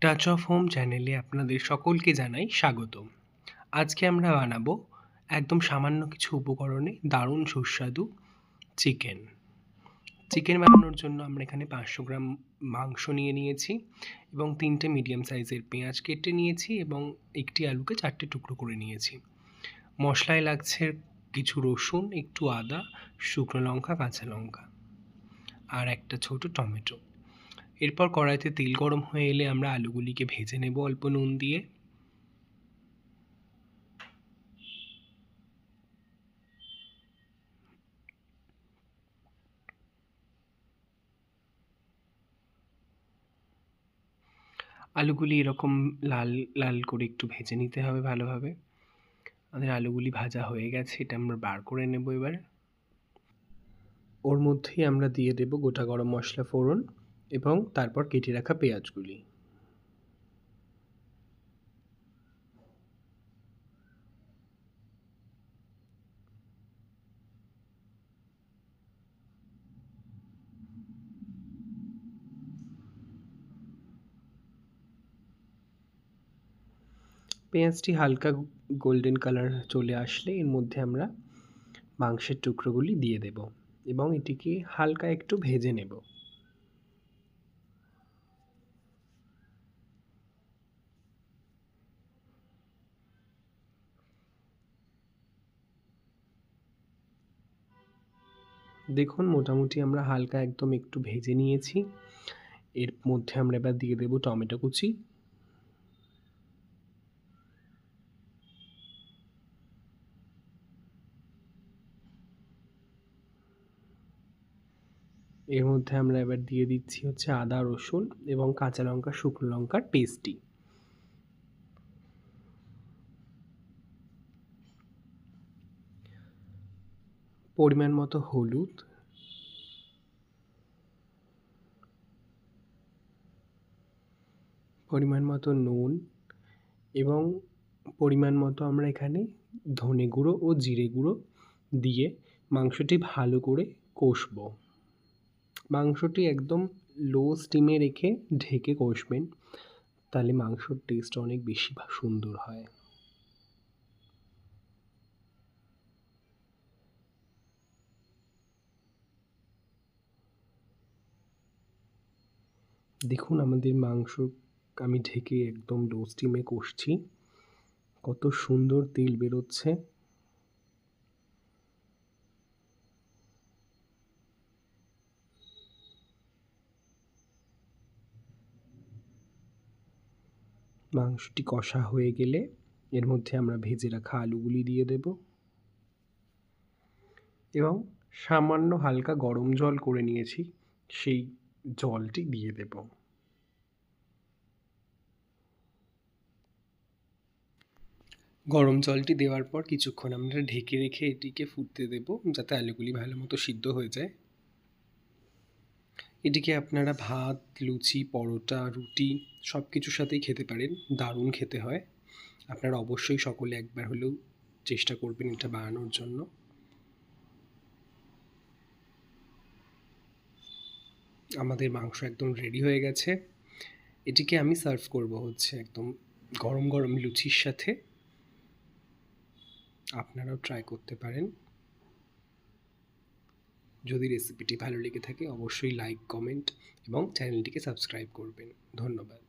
Touch of home চ্যানেলে আপনাদের সকলকে জানাই স্বাগতম। আজকে আমরা বানাবো একদম সামান্য কিছু উপকরণে দারুণ সুস্বাদু চিকেন। চিকেন বানানোর জন্য আমরা এখানে 500 গ্রাম মাংস নিয়েছি এবং 3টে মিডিয়াম সাইজের পেঁয়াজ কেটে নিয়েছি এবং একটি আলুকে 4টে টুকরো করে নিয়েছি। মশলায় লাগছে কিছু রসুন, একটু আদা, শুকনো লঙ্কা, কাঁচা লঙ্কা আর একটা ছোট টমেটো। এরপর কড়াইতে তেল গরম হয়ে এলে আমরা আলুগুলিকে ভেজে নেব অল্প নুন দিয়ে। আলুগুলি এরকম লাল লাল করে একটু ভেজে নিতে হবে ভালোভাবে। আমাদের আলুগুলি ভাজা হয়ে গেছে, এটা আমরা বার করে নেব এবার। ওর মধ্যেই আমরা দিয়ে দেব গোটা গরম মশলা ফোড়ন এবং তারপর কেটে রাখা পেঁয়াজগুলি। পেঁয়াজটি হালকা গোল্ডেন কালার চলে আসলে এর মধ্যে আমরা মাংসের টুকরোগুলি দিয়ে দেব এবং এটিকে হালকা একটু ভেজে নেব। দেখুন মোটামুটি আমরা হালকা একদম একটু ভেজে নিয়েছি। এর মধ্যে আমরা এবার দিয়ে দেব টমেটো কুচি, এর মধ্যে আমরা এবার দিয়ে দিচ্ছি হচ্ছে আদা, রসুন এবং কাঁচা লঙ্কা, শুকনো লঙ্কার পেস্টটি। পরিমাণ মতো হলুদ, পরিমাণ মতো নুন এবং পরিমাণ মতো আমরা এখানে ধনে গুঁড়ো ও জিরে গুঁড়ো দিয়ে মাংসটি ভালো করে কষবো। মাংসটি একদম লো স্টিমে রেখে ঢেকে কষবেন, তাহলে মাংসর টেস্ট অনেক বেশি সুন্দর হয়। দেখুন আমাদের মাংস আমি ঢেকে একদম লো স্টিমে কষছি, কত সুন্দর তেল বেরোচ্ছে। মাংসটি কষা হয়ে গেলে এর মধ্যে আমরা ভেজে রাখা আলুগুলি দিয়ে দেব এবং সামান্য হালকা গরম জল করে নিয়েছি, সেই জলটি দিয়ে দেব। গরম জলটি দেওয়ার পর কিছুক্ষণ আমরা ঢেকে রেখে এটিকে ফুটতে দেব, যাতে আলুগুলি ভালো মতো সিদ্ধ হয়ে যায়। এটিকে আপনারা ভাত, লুচি, পরোটা, রুটি সব কিছুর সাথেই খেতে পারেন, দারুণ খেতে হয়। আপনারা অবশ্যই সকলে একবার হলেও চেষ্টা করবেন এটা বানানোর জন্য। আমাদের মাংস একদম রেডি হয়ে গেছে। এটিকে আমি সার্ভ করব হচ্ছে একদম গরম গরম লুচির সাথে। আপনারাও ট্রাই করতে পারেন। যদি রেসিপিটি ভালো লেগে থাকে অবশ্যই লাইক, কমেন্ট এবং চ্যানেলটিকে সাবস্ক্রাইব করবেন। ধন্যবাদ।